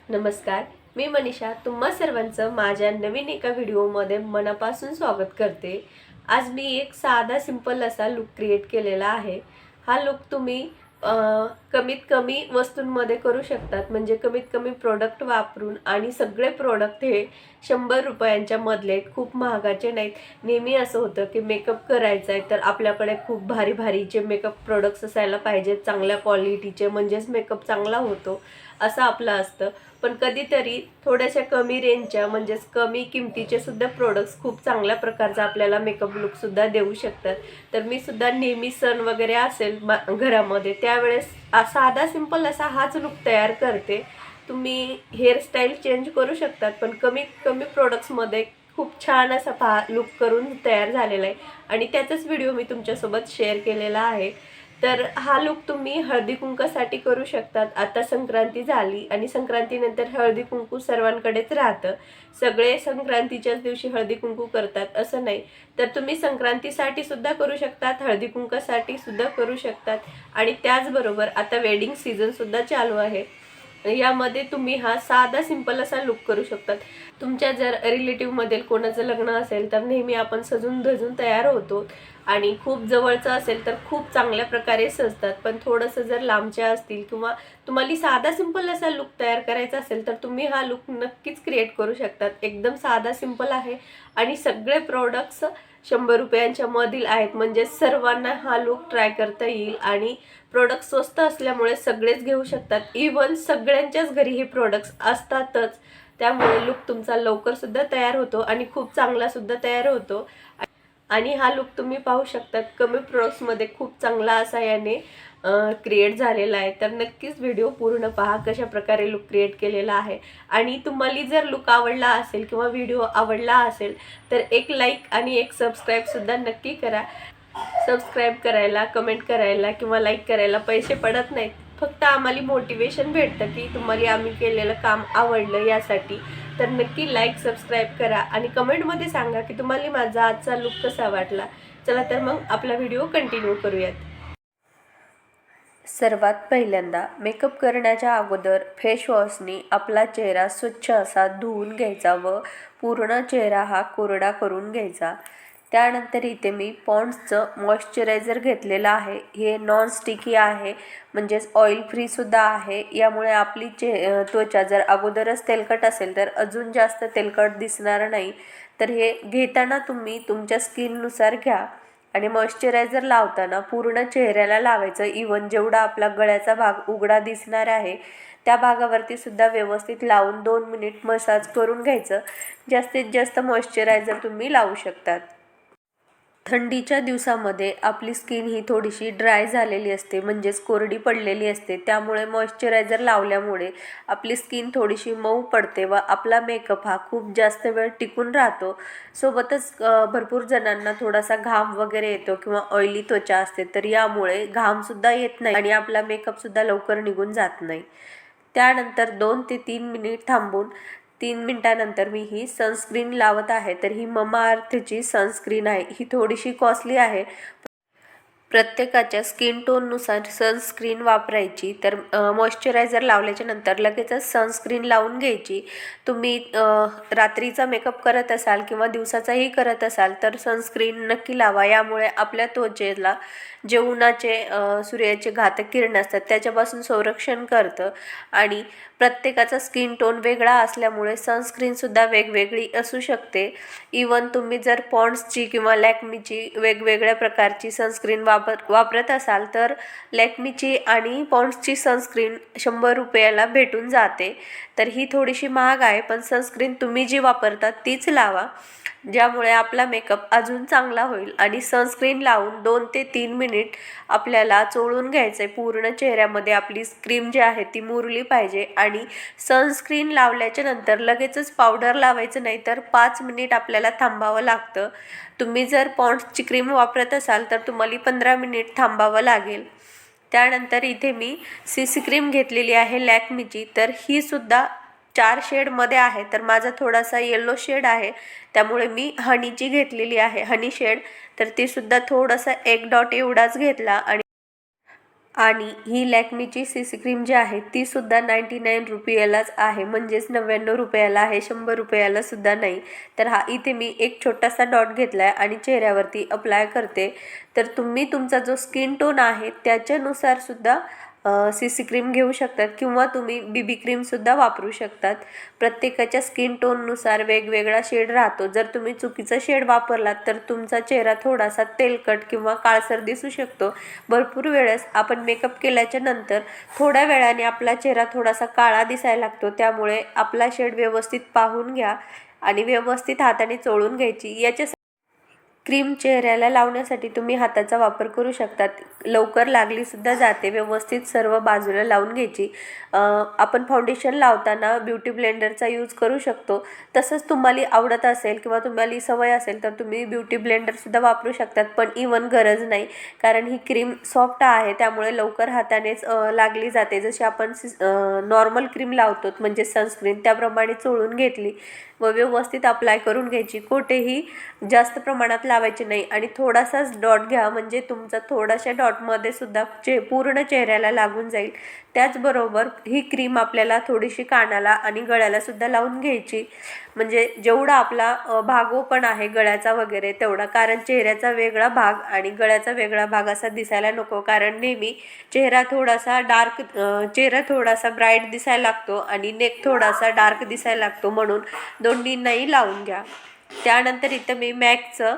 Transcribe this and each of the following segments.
नमस्कार, मी मनीषा तुम्हा सर्वांचं माझ्या नवीन एका व्हिडिओमध्ये मनापासून स्वागत करते। आज मी एक साधा सिंपल असा लुक क्रिएट केलेला आहे। हा लुक तुम्ही कमीत कमी वस्तूंमध्ये करू शकतात, म्हणजे कमीत कमी प्रोडक्ट वापरून, आणि सगळे प्रोडक्ट हे 100 रुपयांच्या मधले आहेत, खूप महागाचे नाहीत। नेहमी असं होतं की मेकअप करायचा आहे तर आपल्याकडे खूप भारी भारीचे मेकअप प्रोडक्ट्स असायला पाहिजेत, चांगल्या क्वालिटीचे, म्हणजेच मेकअप चांगला होतो असं आपलं असतं। पण कधीतरी थोड्याशा कमी रेंजच्या, म्हणजेच कमी किमतीचे सुद्धा प्रोडक्ट्स खूप चांगल्या प्रकारचा आपल्याला मेकअप लुक सुद्धा देऊ शकतात। तर मी सुद्धा नेहमी सण वगैरे असेल घरामध्ये त्यावेळेस साधा सिंपल असा हाच लुक तयार करते। तुम्ही हेअरस्टाईल चेंज करू शकतात, पण कमीत कमी प्रोडक्ट्समध्ये खूप छान असा लुक करून तयार झालेला आहे, आणि त्याचाच व्हिडिओ मी तुमच्यासोबत शेअर केलेला आहे। तर हा लुक तुम्ही हळदी कुंकासाठी करू शकतात। आता संक्रांती झाली आणि संक्रांतीनंतर हळदी कुंकू सर्वांकडेच राहतं, सगळे संक्रांतीच्याच दिवशी हळदी कुंकू करतात असं नाही। तर तुम्ही संक्रांतीसाठी सुद्धा करू शकतात, हळदी कुंकासाठी सुद्धा करू शकतात, आणि त्याचबरोबर आता वेडिंग सीझन सुद्धा चालू आहे, यामध्ये तुम्ही हा साधा सिंपल असा लुक करू शकतात। तुमच्या जर रिलेटिव्हमध्ये कोणाचं लग्न असेल तर नेहमी आपण सजून धजून तयार होतो, आणि खूप जवळचं असेल तर खूप चांगल्या प्रकारे सजतात। पण थोडंसं जर लांबच्या असतील किंवा तुम्हाला साधा सिंपल असा लुक तयार करायचा असेल तर तुम्ही हा लुक नक्कीच क्रिएट करू शकतात। एकदम साधा सिंपल आहे आणि सगळे प्रोडक्ट्स 100 रुपयांच्या मधील आहेत, म्हणजे सर्वांना हा लुक ट्राय करता येईल। आणि प्रोडक्ट स्वस्त असल्यामुळे सगळेच घेऊ शकतात, इवन सगळ्यांच्याच घरी हे प्रोडक्ट्स असतातच, त्यामुळे लुक तुमचा लवकर सुद्धा तयार होतो आणि खूप चांगला सुद्धा तयार होतो। आणि हा लुक तुम्ही पाहू शकतात कमी प्रोडक्ट्समध्ये खूप चांगला असा याने क्रिएट झालेला आहे। तर नक्कीच व्हिडिओ पूर्ण पहा कशा प्रकारे लुक क्रिएट केलेला आहे। आणि तुम्हाला जर लुक आवडला असेल किंवा व्हिडिओ आवडला असेल तर एक लाईक आणि एक सबस्क्राईब सुद्धा नक्की करा। सबस्क्राईब करायला, कमेंट करायला किंवा लाईक करायला पैसे पडत नाहीत, फक्त आम्हाला मोटिवेशन भेटतं की तुम्हाला आम्ही केलेलं काम आवडलं यासाठी। तर नक्की लाईक सबस्क्राईब करा आणि कमेंटमध्ये सांगा की तुम्हाला माझा आजचा लुक कसा वाटला। चला तर मग आपला व्हिडिओ कंटिन्यू करूयात। सर्वात पहिल्यांदा मेकअप करण्याच्या अगोदर फेस वॉशनी आपला चेहरा स्वच्छ असा धुवून घ्यायचा व पूर्ण चेहरा हा कोरडा करून घ्यायचा। त्यानंतर इथे मी पॉन्ड्सचं मॉइश्चरायझर घेतलेलं आहे। हे नॉन स्टिकी आहे, म्हणजेच ऑइल फ्री सुद्धा आहे। यामुळे आपली त्वचा जर अगोदरच तेलकट असेल तर अजून जास्त तेलकट दिसणार नाही। तर हे घेताना तुम्ही तुमच्या स्किननुसार घ्या, आणि मॉइश्चरायझर लावताना पूर्ण चेहऱ्याला लावायचं। इवन जेवढा आपला गळ्याचा भाग उघडा दिसणार आहे त्या भागावरती सुद्धा व्यवस्थित लावून 2 मिनिट मसाज करून घ्यायचं। जास्तीत जास्त मॉइश्चरायझर तुम्ही लावू शकतात। थंडीच्या दिवसामध्ये आपली स्किन ही थोडीशी ड्राय झालेली असते, म्हणजेच कोरडी पडलेली असते, त्यामुळे मॉइश्चरायझर लावल्यामुळे आपली स्किन थोडीशी मऊ पडते व आपला मेकअप हा खूप जास्त वेळ टिकून राहतो। सोबतच भरपूर जणांना थोडासा घाम वगैरे येतो किंवा ऑइली त्वचा असते, तर यामुळे घामसुद्धा येत नाही आणि आपला मेकअपसुद्धा लवकर निघून जात नाही। त्यानंतर 2 ते 3 मिनिट थांबून 3 मिनिटानंतर मी ही सनस्क्रीन लावत आहे। तर ही ममाअर्थची सनस्क्रीन आहे, ही थोडीशी कॉस्टली आहे, प्रत्येकाच्या स्किन टोननुसार सनस्क्रीन वापरायची। तर मॉइश्चरायझर लावल्याच्या नंतर लगेचच सनस्क्रीन लावून घ्यायची। तुम्ही रात्रीचा मेकअप करत असाल किंवा दिवसाचाही करत असाल तर सनस्क्रीन नक्की लावा, यामुळे आपल्या त्वचेला जे उन्हाचे सूर्याचे घातक किरण असतात त्याच्यापासून संरक्षण करतं। आणि प्रत्येकाचा स्किन टोन वेगळा असल्यामुळे सनस्क्रीनसुद्धा वेगवेगळी असू शकते। इवन तुम्ही जर पॉन्ड्सची किंवा लॅक्मीची वेगवेगळ्या प्रकारची सनस्क्रीन वापरत असाल तर लॅक्मीची आणि पॉन्ड्सची सनस्क्रीन 100 रुपयाला भेटून जाते। तर ही थोडीशी महाग आहे, पण सनस्क्रीन तुम्ही जी वापरता तीच लावा, ज्यामुळे आपला मेकअप अजून चांगला होईल। आणि सनस्क्रीन लावून 2 ते 3 मिनिट आपल्याला चोळून घ्यायचं आहे। पूर्ण चेहऱ्यामध्ये आपली क्रीम जी आहे ती मुरली पाहिजे, आणि सनस्क्रीन लावल्याच्या नंतर लगेचच पावडर लावायचं नाही, तर 5 मिनिट आपल्याला थांबावं लागतं। तुम्ही जर पॉन्ड्सची क्रीम वापरत असाल तर तुम्हाला 15 मिनिट थांबावं लागेल। त्यानंतर इथे मी सीसी क्रीम घेतलेली आहे लॅक्मीची, तर ही सुद्धा 4 शेडमध्ये आहे, तर माझा थोडासा येलो शेड आहे, त्यामुळे मी हनीची घेतलेली आहे, हनी शेड। तर ती सुद्धा थोडासा 1 डॉट एवढाच घेतला, आणि आणि ही लॅक्मीची CC क्रीम जी आहे ती सुद्धा 99 रुपयालाच आहे, म्हणजेच 99 रुपयाला आहे, 100 रुपयाला सुद्धा नाही. तर इथे मी एक छोटासा डॉट घेतला आहे आणि चेहऱ्यावरती अप्लाय करते. तर तुम्ही तुमचा जो स्किन टोन आहे त्याच्यानुसार सुद्धा CC क्रीम घेऊ शकतात किंवा तुम्ही BB क्रीमसुद्धा वापरू शकतात. प्रत्येकाच्या स्किन टोननुसार वेगवेगळा शेड राहतो. जर तुम्ही चुकीचा शेड वापरलात तर तुमचा चेहरा थोडासा तेलकट किंवा काळसर दिसू शकतो. भरपूर वेळेस आपण मेकअप केल्याच्या नंतर थोड्या वेळाने आपला चेहरा थोडासा काळा दिसायला लागतो. त्यामुळे आपला शेड व्यवस्थित पाहून घ्या आणि व्यवस्थित हाताने चोळून घ्यायची. याच्या क्रीम चेहऱ्याला लावण्यासाठी तुम्ही हाताचा वापर करू शकतात. लवकर लागलीसुद्धा जाते. व्यवस्थित सर्व बाजूला लावून घ्यायची. आपण फाउंडेशन लावताना ब्युटी ब्लेंडरचा यूज करू शकतो. तसंच तुम्हाला आवडत असेल किंवा तुम्हाला सवय असेल तर तुम्ही ब्युटी ब्लेंडरसुद्धा वापरू शकतात, पण इवन गरज नाही, कारण ही क्रीम सॉफ्ट आहे त्यामुळे लवकर हातानेच लागली जाते. जशी आपण नॉर्मल क्रीम लावतो म्हणजे सनस्क्रीन त्याप्रमाणे चोळून घेतली व व्यवस्थित अप्लाय करून घ्यायची. कुठेही जास्त प्रमाणात लावायची नाही आणि थोडासाच डॉट घ्या, म्हणजे तुमचा थोड्याशा डॉटमध्ये सुद्धा पूर्ण चेहऱ्याला लागून जाईल. त्याचबरोबर ही क्रीम आपल्याला थोडीशी कानाला आणि गळ्याला सुद्धा लावून घ्यायची, म्हणजे जेवढा आपला भाग ओपन आहे गळ्याचा वगैरे तेवढा, कारण चेहऱ्याचा वेगळा भाग आणि गळ्याचा वेगळा भाग असा दिसायला नको. कारण नेहमी चेहरा थोडासा ब्राईट दिसायला लागतो आणि नेक थोडासा डार्क दिसायला लागतो, म्हणून दोन्हींनाही लावून घ्या. त्यानंतर इथं मी मॅकचं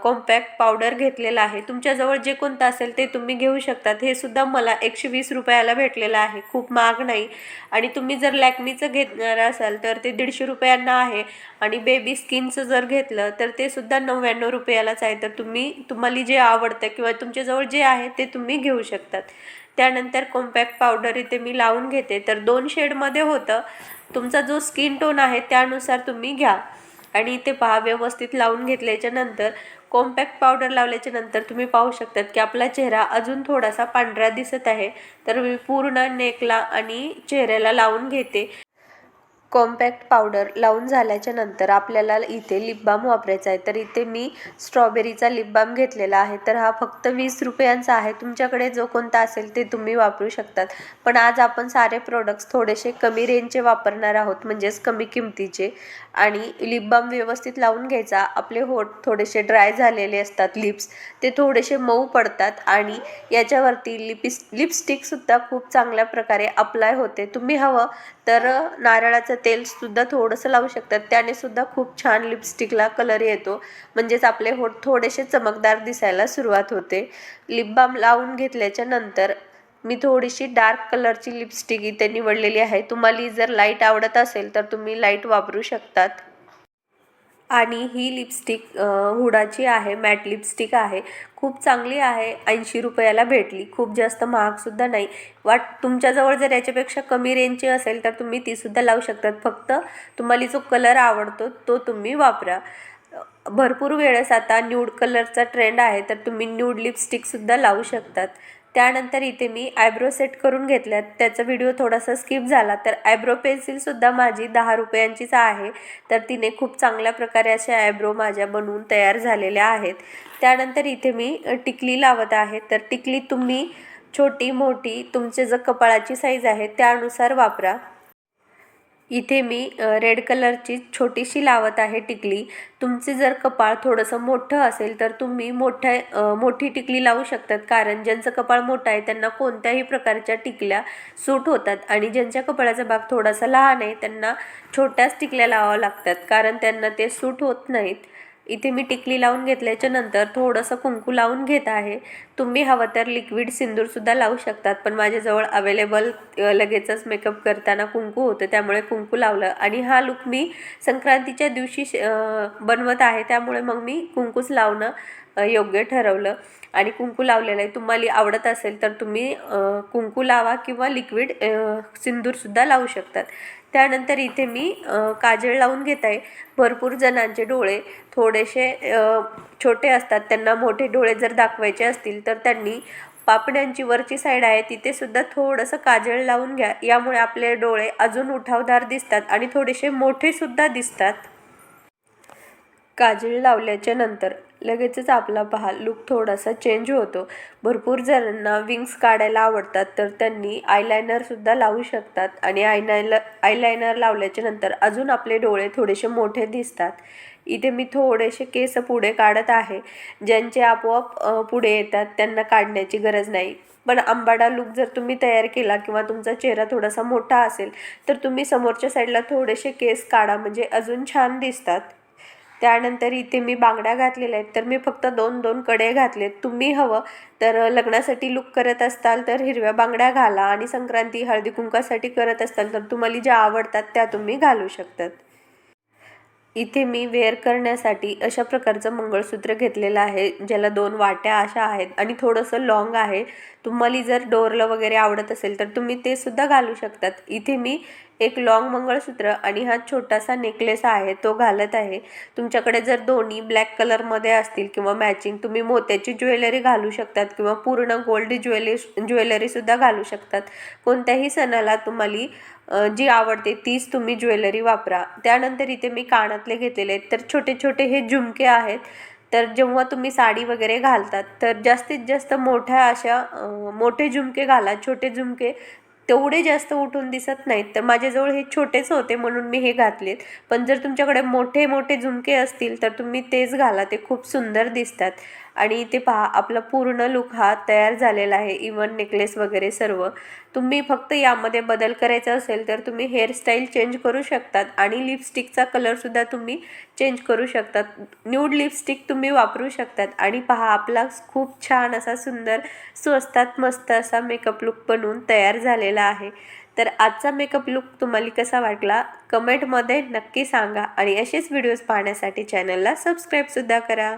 कॉम्पॅक्ट पावडर घेतलेला आहे. तुमच्याजवळ जे कोणतं असेल ते तुम्ही घेऊ शकतात. हे सुद्धा मला 120 रुपयाला भेटलेलं आहे, खूप महाग नाही. आणि तुम्ही जर लॅक्मीचं घेणार असाल तर ते 150 रुपयांना आहे आणि बेबी स्किनचं जर घेतलं तर ते सुद्धा 99 रुपयालाच आहे. तर तुम्हाला जे आवडतं किंवा तुमच्याजवळ जे आहे ते तुम्ही घेऊ शकतात. त्यानंतर कॉम्पॅक्ट पावडर इथे मी लावून घेते. तर 2 शेडमध्ये होतं. तुमचा जो स्किन टोन आहे त्यानुसार तुम्ही घ्या. आणि इथे पहा व्यवस्थित लावून घेतल्याच्या नंतर कॉम्पॅक्ट पावडर लावल्याच्या नंतर तुम्ही पाहू शकतात की आपला चेहरा अजून थोडासा पांढरा दिसत आहे. तर मी पूर्ण नेकला आणि चेहऱ्याला लावून घेते. कॉम्पॅक्ट पावडर लावून झाल्याच्या नंतर आपल्याला इथे लिप बाम वापरायचा आहे. तर इथे मी स्ट्रॉबेरीचा लिप बाम घेतलेला आहे. तर हा फक्त 20 रुपयांचा आहे. तुमच्याकडे जो कोणता असेल ते तुम्ही वापरू शकतात. पण आज आपण सारे प्रोडक्ट्स थोडेसे कमी रेंजचे वापरणार आहोत, म्हणजेच कमी किमतीचे. आणि लिप बाम व्यवस्थित लावून घ्यायचा. आपले होठ थोडेसे ड्राय झालेले असतात, लिप्स ते थोडेसे मऊ पडतात आणि याच्यावरती लिपस्टिकसुद्धा खूप चांगल्या प्रकारे अप्लाय होते. तुम्ही हवं तर नारळाचं तेलसुद्धा थोडंसं लावू शकतात. त्याने सुद्धा खूप छान लिपस्टिकला कलर येतो, म्हणजेच आपले होठ थोडेसे चमकदार दिसायला सुरुवात होते. लिप बाम लावून घेतल्याच्या नंतर मी थोडीशी डार्क कलरची लिपस्टिक इथे निवडलेली आहे. तुम्हाला जर लाईट आवडत असेल तर तुम्ही लाईट वापरू शकतात. आणि ही लिपस्टिक हुडाची आहे, मॅट लिपस्टिक आहे, खूप चांगली आहे. 80 रुपयाला भेटली, खूप जास्त महागसुद्धा नाही. तुमच्याजवळ जर याच्यापेक्षा कमी रेंजची असेल तर तुम्ही तीसुद्धा लावू शकतात. फक्त तुम्हाला जो कलर आवडतो तो तुम्ही वापरा. भरपूर वेळेस आता न्यूड कलरचा ट्रेंड आहे, तर तुम्ही न्यूड लिपस्टिकसुद्धा लावू शकतात. त्यानंतर इथे मी आयब्रो सेट करून घेतल्यात. त्याचा व्हिडिओ थोडासा स्किप झाला. तर आयब्रो पेन्सिलसुद्धा माझी 10 रुपयांचीच आहे. तर तिने खूप चांगल्या प्रकारे असे आयब्रो माझ्या बनवून तयार झालेल्या आहेत. त्यानंतर इथे मी टिकली लावत आहे. तर टिकली तुम्ही छोटी मोठी तुमचे जर कपाळाची साईज आहे त्यानुसार वापरा. इथे मी रेड कलरची छोटीशी लावत आहे टिकली. तुमचे जर कपाळ थोडंसं मोठं असेल तर तुम्ही मोठी टिकली लावू शकतात, कारण ज्यांचं कपाळ मोठं आहे त्यांना कोणत्याही प्रकारच्या टिकल्या सूट होतात आणि ज्यांच्या कपाळाचा भाग थोडासा लहान आहे त्यांना छोट्याच टिकल्या लावाव्या लागतात, कारण त्यांना ते सूट होत नाहीत. इथे मी टिकली लावून घेतल्याच्या नंतर थोडंसं कुंकू लावून घेत आहे. तुम्ही हवं तर लिक्विड सिंदूरसुद्धा लावू शकतात, पण माझ्याजवळ अवेलेबल लगेचच मेकअप करताना कुंकू होतं त्यामुळे कुंकू लावलं. आणि हा लुक मी संक्रांतीच्या दिवशी बनवत आहे, त्यामुळे मग मी कुंकूच लावणं योग्य ठरवलं आणि कुंकू लावलेलं आहे. तुम्हाला आवडत असेल तर तुम्ही कुंकू लावा किंवा लिक्विड सिंदूरसुद्धा लावू शकतात. त्यानंतर इथे मी काजळ लावून घेत आहे. भरपूर जणांचे डोळे थोडेसे छोटे असतात, त्यांना मोठे डोळे जर दाखवायचे असतील तर त्यांनी पापण्यांची वरची साईड आहे तिथे सुद्धा थोडंसं काजळ लावून घ्या. यामुळे आपले डोळे अजून उठावदार दिसतात आणि थोडेसे मोठेसुद्धा दिसतात. काजळ लावल्याच्या नंतर लगेचच आपला पहा लूक थोडासा चेंज होतो. भरपूर जणांना विंग्स काढायला आवडतात, तर त्यांनी आयलायनरसुद्धा लावू शकतात आणि आयलायनर लावल्याच्या नंतर अजून आपले डोळे थोडेसे मोठे दिसतात. इथे मी थोडेसे केस पुढे काढत आहे. ज्यांचे आपोआप पुढे येतात त्यांना काढण्याची गरज नाही. पण आंबाडा लूक जर तुम्ही तयार केला किंवा तुमचा चेहरा थोडासा मोठा असेल तर तुम्ही समोरच्या साईडला थोडेसे केस काढा, म्हणजे अजून छान दिसतात. त्यानंतर इथे मी बांगड्या घातलेल्या आहेत, तर मी फक्त 2-2 कडे घातलेत. तुम्ही हवं तर लग्नासाठी लूक करत असताल तर हिरव्या बांगड्या घाला आणि संक्रांती हळदी कुंकासाठी करत असताल तर तुम्हाला ज्या आवडतात त्या तुम्ही घालू शकतात. इथे मी वेअर करण्यासाठी अशा प्रकारचं मंगळसूत्र घेतलेलं आहे, ज्याला 2 वाट्या अशा आहेत आणि थोडंसं लॉंग आहे. तुम्हाला जर डोरलं वगैरे आवडत असेल तर तुम्ही ते सुद्धा घालू शकतात. इथे मी एक लॉंग मंगळसूत्र आणि हा छोटासा नेकलेस आहे तो घालत आहे. तुमच्याकडे जर दोन्ही ब्लॅक कलरमध्ये असतील किंवा मॅचिंग, तुम्ही मोत्याची ज्वेलरी घालू शकतात किंवा पूर्ण गोल्ड ज्वेलरीसुद्धा घालू शकतात. कोणत्याही सणाला तुम्हाला जी आवडते तीच तुम्ही ज्वेलरी वापरा. त्यानंतर इथे मी कानातले घेतलेले आहेत, तर छोटे छोटे हे झुमके आहेत. तर जेव्हा तुम्ही साडी वगैरे घालतात तर जास्तीत जास्त मोठ्या अशा मोठे झुमके घाला. छोटे झुमके तेवढे जास्त उठून दिसत नाहीत, तर माझ्याजवळ हे छोटेच होते म्हणून मी हे घातलेत. पण जर तुमच्याकडे मोठे मोठे झुमके असतील तर तुम्ही तेच घाला, ते खूप सुंदर दिसतात. आणि इथे पहा आपला पूर्ण लूक हा तयार झालेला आहे. इवन नेकलेस वगैरे सर्व. तुम्ही फक्त यामध्ये बदल करायचा असेल तर तुम्ही हेअरस्टाईल चेंज करू शकतात आणि लिपस्टिकचा कलरसुद्धा तुम्ही चेंज करू शकतात. न्यूड लिपस्टिक तुम्ही वापरू शकतात. आणि पहा आपला खूप छान असा सुंदर स्वस्तात मस्त असा मेकअप लूक बनवून तयार झालेला आहे. तर आजचा मेकअप लूक तुम्हाला कसा वाटला कमेंटमध्ये नक्की सांगा आणि असेच व्हिडिओज पाहण्यासाठी चॅनलला सबस्क्राईबसुद्धा करा.